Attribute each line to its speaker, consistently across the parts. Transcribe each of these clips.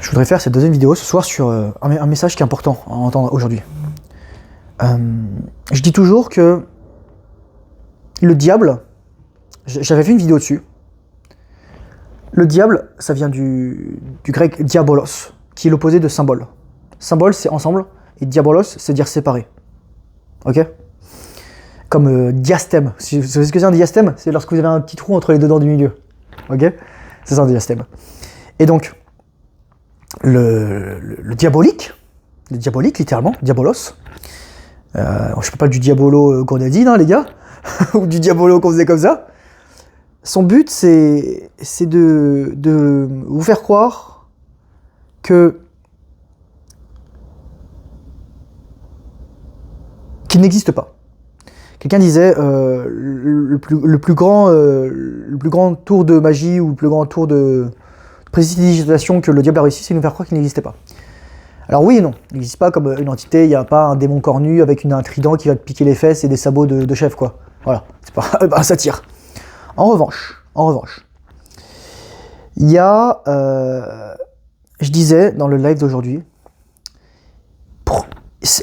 Speaker 1: Je voudrais faire cette deuxième vidéo ce soir sur un message qui est important à entendre aujourd'hui. Je dis toujours que le diable, j'avais fait une vidéo dessus, le diable, ça vient du grec diabolos, qui est l'opposé de symbole. Symbole, c'est ensemble, et diabolos, c'est dire séparé. Ok? Comme diastème. Si vous savez ce que c'est un diastème? C'est lorsque vous avez un petit trou entre les deux dents du milieu. Ok? C'est ça un diastème. Et donc, le diabolique littéralement, diabolos. Je peux pas du diabolo qu'on a dit, hein, les gars, ou du diabolo qu'on faisait comme ça. Son but, c'est de vous faire croire qu'il n'existe pas. Quelqu'un disait le plus grand tour de magie ou le plus grand tour de prestidigitation que le diable a réussi, c'est de nous faire croire qu'il n'existait pas. Alors oui et non, il n'existe pas comme une entité, il n'y a pas un démon cornu avec un trident qui va te piquer les fesses et des sabots de chef, quoi. Voilà, c'est pas un satire. En revanche, il y a, je disais dans le live d'aujourd'hui,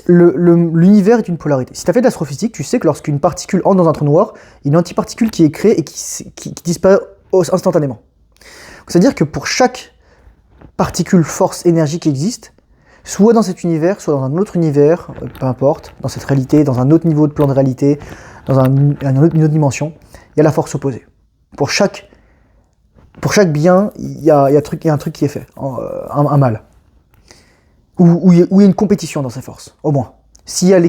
Speaker 1: l'univers est une polarité. Si tu as fait de l'astrophysique, tu sais que lorsqu'une particule entre dans un trou noir, il y a une antiparticule qui est créée et qui disparaît instantanément. C'est-à-dire que pour chaque particule, force, énergie qui existe, soit dans cet univers, soit dans un autre univers, peu importe, dans cette réalité, dans un autre niveau de plan de réalité, dans une autre dimension, il y a la force opposée. Pour chaque bien, il y a un truc qui est fait, un mal. Où il y a une compétition dans ces forces, au moins. S'il n'y a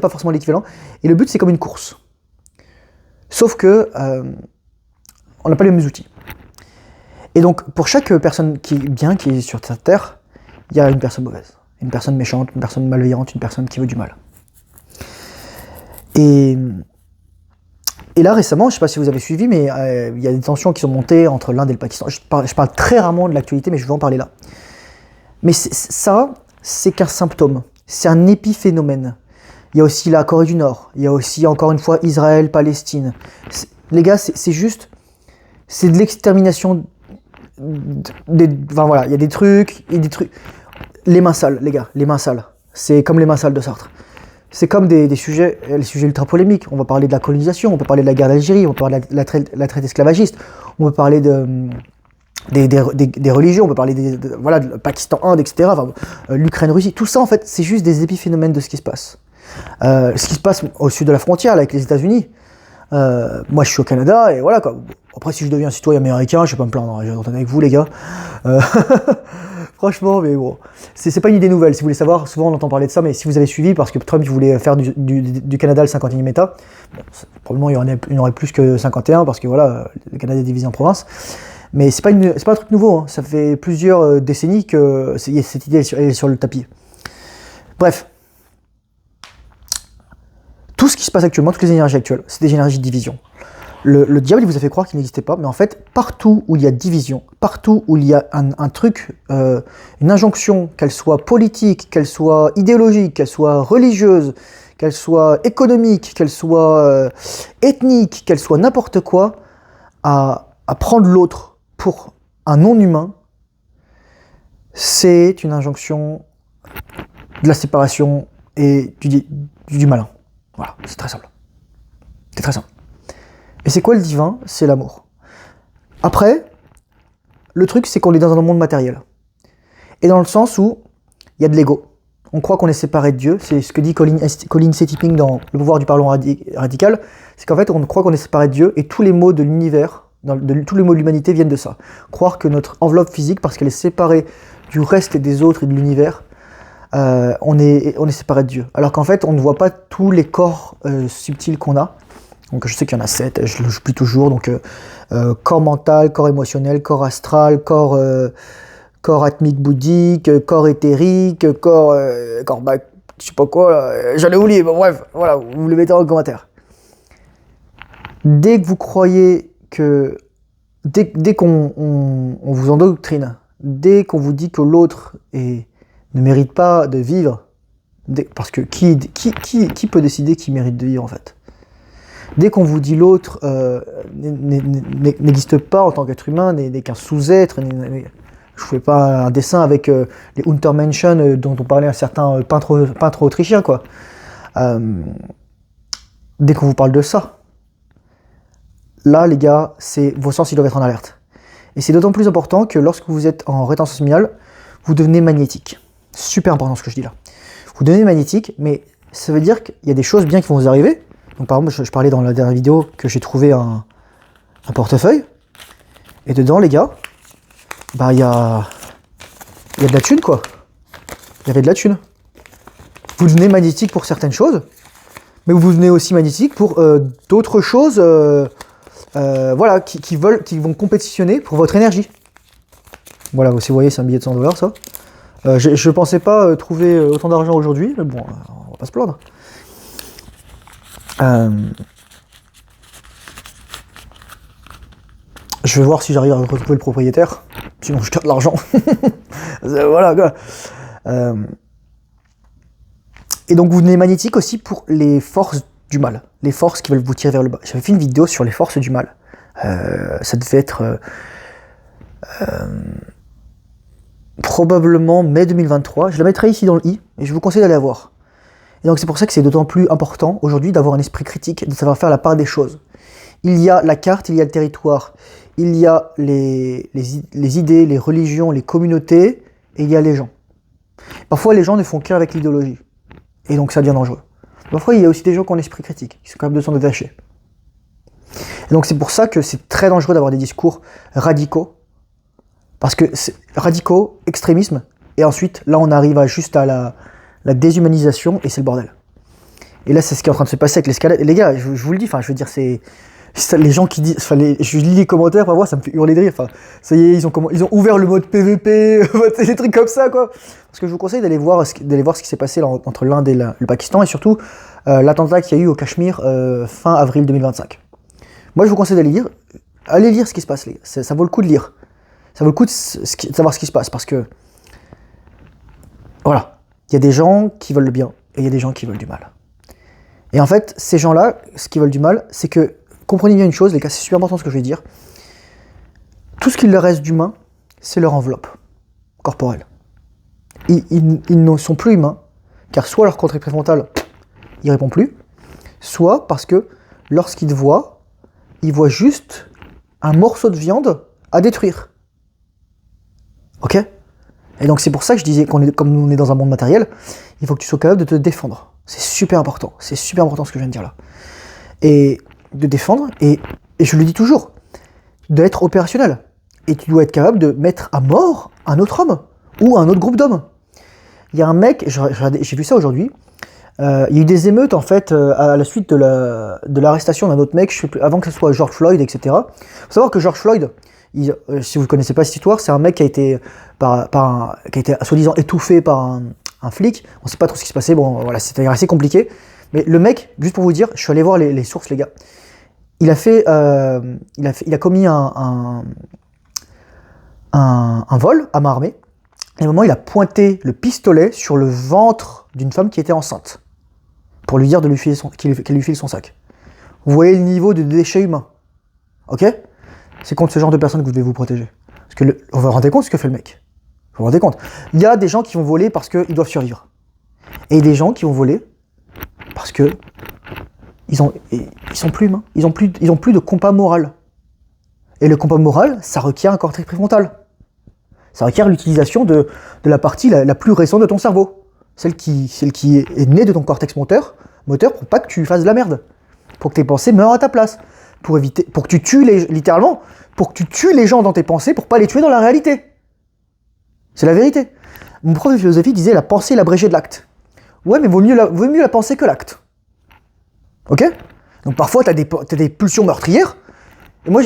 Speaker 1: pas forcément l'équivalent. Et le but, c'est comme une course. Sauf que on n'a pas les mêmes outils. Et donc, pour chaque personne qui est sur cette terre, il y a une personne mauvaise, une personne méchante, une personne malveillante, une personne qui veut du mal. Et là, récemment, je ne sais pas si vous avez suivi, mais il y a des tensions qui sont montées entre l'Inde et le Pakistan. Je parle très rarement de l'actualité, mais je vais en parler là. Mais ça, c'est qu'un symptôme, c'est un épiphénomène. Il y a aussi la Corée du Nord, il y a aussi, encore une fois, Israël, Palestine. Les gars, c'est de l'extermination. Enfin voilà, il y a des trucs. Les mains sales, les gars, les mains sales. C'est comme les mains sales de Sartre. C'est comme les sujets ultra polémiques. On va parler de la colonisation, on peut parler de la guerre d'Algérie, on peut parler de la traite esclavagiste, on peut parler des religions, on peut parler de Pakistan-Inde, etc. Enfin, l'Ukraine-Russie, tout ça en fait, c'est juste des épiphénomènes de ce qui se passe. Ce qui se passe au sud de la frontière, là, avec les États-Unis. Moi, je suis au Canada et voilà quoi. Après, si je deviens citoyen américain, je vais pas me plaindre. Je vais entendre avec vous, les gars. Franchement, mais bon, c'est pas une idée nouvelle. Si vous voulez savoir, souvent on entend parler de ça, mais si vous avez suivi, parce que Trump voulait faire du Canada le 51e État, bon, probablement il y en aurait plus que 51, parce que voilà, le Canada est divisé en provinces. Mais c'est pas un truc nouveau. Hein. Ça fait plusieurs décennies que cette idée est sur le tapis. Bref. Tout ce qui se passe actuellement, toutes les énergies actuelles, c'est des énergies de division. Le diable, il vous a fait croire qu'il n'existait pas, mais en fait, partout où il y a division, partout où il y a un truc, une injonction, qu'elle soit politique, qu'elle soit idéologique, qu'elle soit religieuse, qu'elle soit économique, qu'elle soit ethnique, qu'elle soit n'importe quoi, à prendre l'autre pour un non-humain, c'est une injonction de la séparation et du malin. Voilà, c'est très simple. C'est très simple. Et c'est quoi le divin? C'est l'amour. Après, le truc, c'est qu'on est dans un monde matériel. Et dans le sens où il y a de l'ego. On croit qu'on est séparé de Dieu. C'est ce que dit Colin C. Tipping dans Le pouvoir du parlant radical. C'est qu'en fait, on croit qu'on est séparé de Dieu et tous les maux de l'univers, tous les maux de l'humanité viennent de ça. Croire que notre enveloppe physique, parce qu'elle est séparée du reste des autres et de l'univers, on est séparé de Dieu. Alors qu'en fait, on ne voit pas tous les corps subtils qu'on a. Donc je sais qu'il y en a 7, je le plie toujours. Donc corps mental, corps émotionnel, corps astral, corps atmique bouddhique, corps éthérique, corps je sais pas quoi, là, j'en ai oublié, bon, bref, voilà, vous le mettez en commentaire. Dès que vous croyez que... Dès qu'on vous endoctrine, dès qu'on vous dit que l'autre ne mérite pas de vivre, parce que qui peut décider qui mérite de vivre en fait? Dès qu'on vous dit l'autre n'existe pas en tant qu'être humain, n'est qu'un sous-être, Je ne fais pas un dessin avec les Untermenschen dont on parlait un certain peintre autrichien, quoi. Dès qu'on vous parle de ça, là, les gars, vos sens, ils doivent être en alerte. Et c'est d'autant plus important que lorsque vous êtes en rétention séminale, vous devenez magnétique. Super important ce que je dis là. Vous devenez magnétique, mais ça veut dire qu'il y a des choses bien qui vont vous arriver. Donc par exemple, je parlais dans la dernière vidéo que j'ai trouvé un portefeuille. Et dedans, les gars, bah il y a de la thune, quoi. Il y avait de la thune. Vous devenez magnétique pour certaines choses, mais vous devenez aussi magnétique pour d'autres choses voilà, qui vont compétitionner pour votre énergie. Voilà, si vous voyez, c'est un billet de 100 $, ça. Je pensais pas trouver autant d'argent aujourd'hui, mais bon, on va pas se plaindre. Je vais voir si j'arrive à retrouver le propriétaire, sinon je garde l'argent. Voilà, quoi. Et donc vous venez magnétique aussi pour les forces du mal, les forces qui veulent vous tirer vers le bas. J'avais fait une vidéo sur les forces du mal. Ça devait être probablement mai 2023. Je la mettrai ici dans le i, et je vous conseille d'aller la voir. Et donc c'est pour ça que c'est d'autant plus important aujourd'hui d'avoir un esprit critique, de savoir faire la part des choses. Il y a la carte, il y a le territoire, il y a les idées, les religions, les communautés, et il y a les gens. Parfois les gens ne font qu'avec l'idéologie, et donc ça devient dangereux. Parfois il y a aussi des gens qui ont l'esprit critique, qui sont capables de s'en détacher. Et donc c'est pour ça que c'est très dangereux d'avoir des discours radicaux, parce que c'est radicaux, extrémisme, et ensuite là on arrive juste à la déshumanisation, et c'est le bordel. Et là c'est ce qui est en train de se passer avec l'escalade. Et les gars, je vous le dis, enfin je veux dire, c'est les gens qui disent, enfin je lis les commentaires, pour voir, ça me fait hurler de rire. Enfin ça y est, ils ont ouvert le mode PVP, des trucs comme ça, quoi. Parce que je vous conseille d'aller voir ce qui s'est passé là, entre l'Inde et le Pakistan, et surtout l'attentat qu'il y a eu au Cachemire fin avril 2025. Moi je vous conseille d'aller lire, allez lire ce qui se passe, les gars. Ça vaut le coup de lire. Ça vaut le coup de savoir ce qui se passe, parce que voilà, il y a des gens qui veulent le bien et il y a des gens qui veulent du mal. Et en fait, ces gens-là, ce qui veulent du mal, c'est que, comprenez bien une chose, les gars, c'est super important ce que je vais dire. Tout ce qu'il leur reste d'humain, c'est leur enveloppe corporelle. Ils ne sont plus humains, car soit leur cortex préfrontal, il répond plus, soit parce que lorsqu'ils te voient, ils voient juste un morceau de viande à détruire. Ok ? Et donc c'est pour ça que je disais, comme on est dans un monde matériel, il faut que tu sois capable de te défendre. C'est super important ce que je viens de dire là. Et de défendre, et je le dis toujours, d'être opérationnel. Et tu dois être capable de mettre à mort un autre homme, ou un autre groupe d'hommes. Il y a un mec, j'ai vu ça aujourd'hui, il y a eu des émeutes en fait à la suite de l'arrestation d'un autre mec, je sais plus, avant que ce soit George Floyd, etc. Il faut savoir que George Floyd, si vous ne connaissez pas cette histoire, c'est un mec qui a été, soi-disant étouffé par un flic. On ne sait pas trop ce qui se passait, bon voilà, c'était assez compliqué. Mais le mec, juste pour vous dire, je suis allé voir les sources, les gars. Il a commis un vol à main armée. Et à un moment, il a pointé le pistolet sur le ventre d'une femme qui était enceinte, pour lui dire qu'elle lui file son sac. Vous voyez le niveau de déchets humains. Ok ? C'est contre ce genre de personnes que vous devez vous protéger. Parce que vous vous rendez compte ce que fait le mec. Vous vous rendez compte ? Il y a des gens qui vont voler parce qu'ils doivent survivre. Et des gens qui vont voler parce que ils sont plus humains. Ils ont plus de compas moral. Et le compas moral, ça requiert un cortex préfrontal. Ça requiert l'utilisation de la partie la plus récente de ton cerveau. Celle qui est née de ton cortex moteur pour pas que tu fasses de la merde. Pour que tes pensées meurent à ta place. Pour que tu tues littéralement, pour que tu tues les gens dans tes pensées, pour pas les tuer dans la réalité. C'est la vérité. Mon prof de philosophie disait la pensée est l'abrégé de l'acte. Ouais, mais vaut mieux la pensée que l'acte. Ok ? Donc parfois t'as des pulsions meurtrières. Et moi,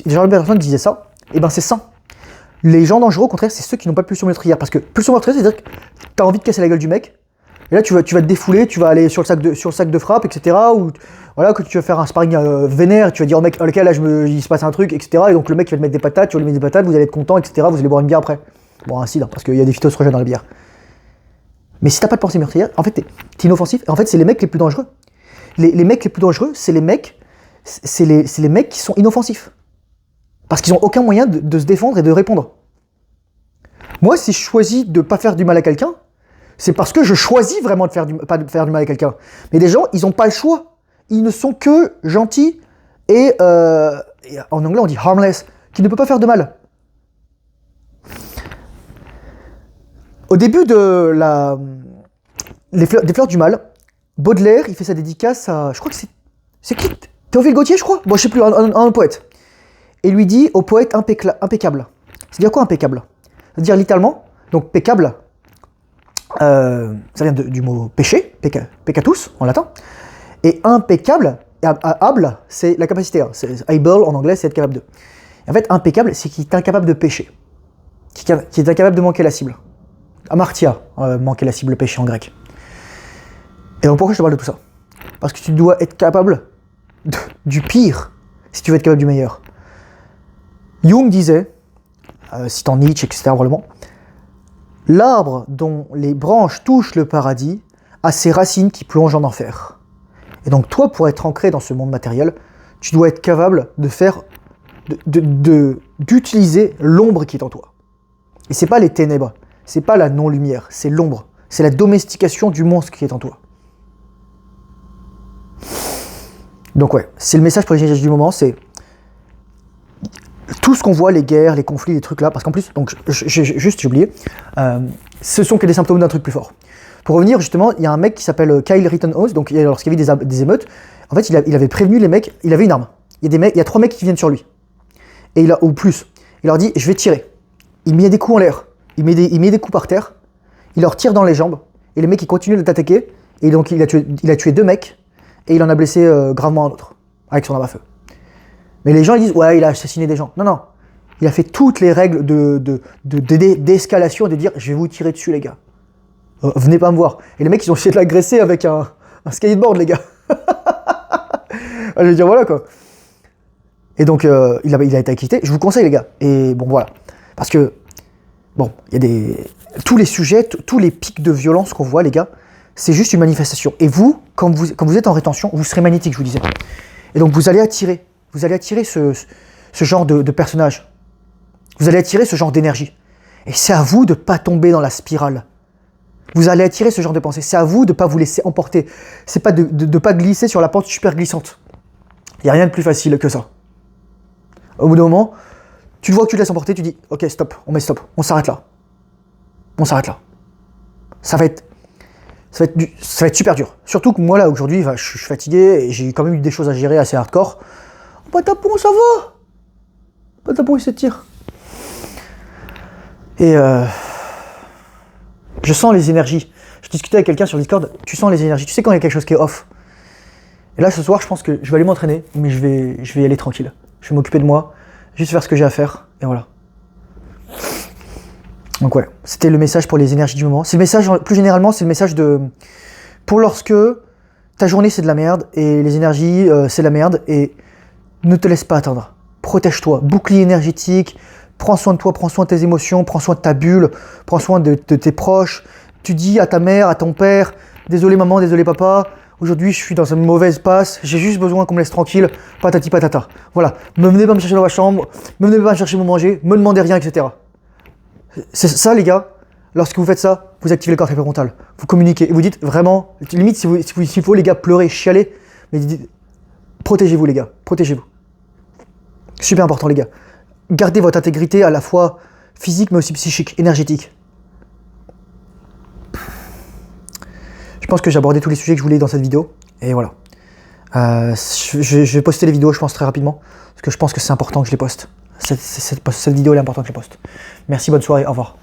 Speaker 1: genre les personnes disaient ça, et ben c'est ça. Les gens dangereux, au contraire, c'est ceux qui n'ont pas de pulsion meurtrière. Parce que pulsion meurtrière, c'est-à-dire que t'as envie de casser la gueule du mec. Et là, tu vas te défouler, tu vas aller sur le sac de frappe, etc. Ou voilà, que tu vas faire un sparring vénère, tu vas dire au mec, ok, là, il se passe un truc, etc. Et donc le mec, il va te mettre des patates, tu vas lui mettre des patates, vous allez être content, etc. Vous allez boire une bière après. Bon, un cidre, parce qu'il y a des phytoestrogènes dans la bière. Mais si t'as pas de pensée meurtrière, en fait, t'es inoffensif. En fait, c'est les mecs les plus dangereux. Les mecs les plus dangereux, c'est les mecs qui sont inoffensifs. Parce qu'ils ont aucun moyen de se défendre et de répondre. Moi, si je choisis de pas faire du mal à quelqu'un, c'est parce que je choisis vraiment pas de faire du mal à quelqu'un. Mais des gens, ils n'ont pas le choix. Ils ne sont que gentils et en anglais, on dit harmless, qui ne peut pas faire de mal. Au début de des fleurs du mal, Baudelaire, il fait sa dédicace à, je crois que c'est qui? Théophile Gautier, je crois. Bon, je sais plus, un poète. Et il lui dit au poète impeccable. C'est-à-dire quoi impeccable? C'est-à-dire littéralement, donc peccable, ça vient du mot péché, peccatus en latin. Et impeccable, able, c'est la capacité. Hein. Able en anglais, c'est être capable de. Et en fait, impeccable, c'est qu'il est incapable de pécher. Qui est incapable de manquer la cible. Amartia, manquer la cible, péché en grec. Et donc pourquoi je te parle de tout ça? Parce que tu dois être capable du pire si tu veux être capable du meilleur. Jung disait, citant Nietzsche, etc. probablement, l'arbre dont les branches touchent le paradis a ses racines qui plongent en enfer. Et donc toi, pour être ancré dans ce monde matériel, tu dois être capable de faire, d'utiliser l'ombre qui est en toi. Et c'est pas les ténèbres, c'est pas la non-lumière, c'est l'ombre, c'est la domestication du monstre qui est en toi. Donc ouais, c'est le message pour les générations du moment, c'est tout ce qu'on voit, les guerres, les conflits, les trucs là, parce qu'en plus, donc j'ai oublié, ce sont que des symptômes d'un truc plus fort. Pour revenir justement, il y a un mec qui s'appelle Kyle Rittenhouse, donc lorsqu'il y avait des émeutes, en fait il avait prévenu les mecs, il avait une arme. Il y a 3 mecs qui viennent sur lui, et ou plus. Il leur dit, je vais tirer. Il met des coups en l'air, il met des coups par terre, il leur tire dans les jambes, et les mecs ils continuent de t'attaquer, et donc il a tué 2 mecs, et il en a blessé gravement un autre, avec son arme à feu. Mais les gens ils disent, ouais, il a assassiné des gens. Non, non, il a fait toutes les règles d'escalation, de dire, je vais vous tirer dessus les gars. Venez pas me voir. Et les mecs ils ont essayé de l'agresser avec un skateboard les gars. Je veux dire voilà quoi. Et donc il a été acquitté. Je vous conseille les gars. Et bon voilà. Parce que bon, il y a tous les sujets, tous les pics de violence qu'on voit les gars, c'est juste une manifestation. Et vous, quand vous êtes en rétention, vous serez magnétique, je vous disais. Et donc vous allez attirer ce genre de personnage. Vous allez attirer ce genre d'énergie. Et c'est à vous de ne pas tomber dans la spirale. Vous allez attirer ce genre de pensée. C'est à vous de ne pas vous laisser emporter. C'est pas de ne pas glisser sur la pente super glissante. Il n'y a rien de plus facile que ça. Au bout d'un moment, tu vois que tu te laisses emporter, tu dis ok stop, on met stop, on s'arrête là. On s'arrête là. Ça va être super dur. Surtout que moi là aujourd'hui, je suis fatigué et j'ai quand même eu des choses à gérer assez hardcore. Patapon, ça va. Patapon, il s'étire. Et je sens les énergies. Je discutais avec quelqu'un sur Discord, tu sens les énergies, tu sais quand il y a quelque chose qui est off. Et là ce soir, je pense que je vais aller m'entraîner, mais je vais y aller tranquille. Je vais m'occuper de moi, juste faire ce que j'ai à faire, et voilà. Donc ouais, c'était le message pour les énergies du moment. C'est le message, plus généralement, c'est le message pour lorsque ta journée c'est de la merde, et les énergies c'est de la merde, et ne te laisse pas atteindre. Protège-toi, bouclier énergétique, prends soin de toi, prends soin de tes émotions, prends soin de ta bulle, prends soin de tes proches. Tu dis à ta mère, à ton père, désolé maman, désolé papa, aujourd'hui je suis dans une mauvaise passe, j'ai juste besoin qu'on me laisse tranquille, patati patata. Voilà, me venez pas me chercher dans ma chambre, me venez pas me chercher mon manger, me demandez rien, etc. C'est ça les gars, lorsque vous faites ça, vous activez le cortex préfrontal, vous communiquez et vous dites vraiment, limite s'il faut les gars pleurer, chialer, mais dites, protégez-vous les gars, protégez-vous. Super important les gars. Gardez votre intégrité à la fois physique mais aussi psychique, énergétique. Je pense que j'ai abordé tous les sujets que je voulais dans cette vidéo. Et voilà. Je vais poster les vidéos, je pense, très rapidement. Parce que je pense que c'est important que je les poste. Cette vidéo, elle est importante que je les poste. Merci, bonne soirée, au revoir.